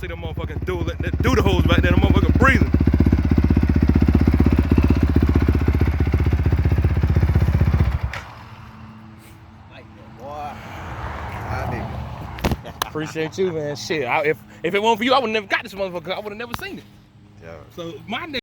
see them motherfuckers do the hose back there. The motherfucker breathing. Appreciate you, man. Shit, if it weren't for you, I would have never got this motherfucker. I would have never seen it. Yeah. So my nigga.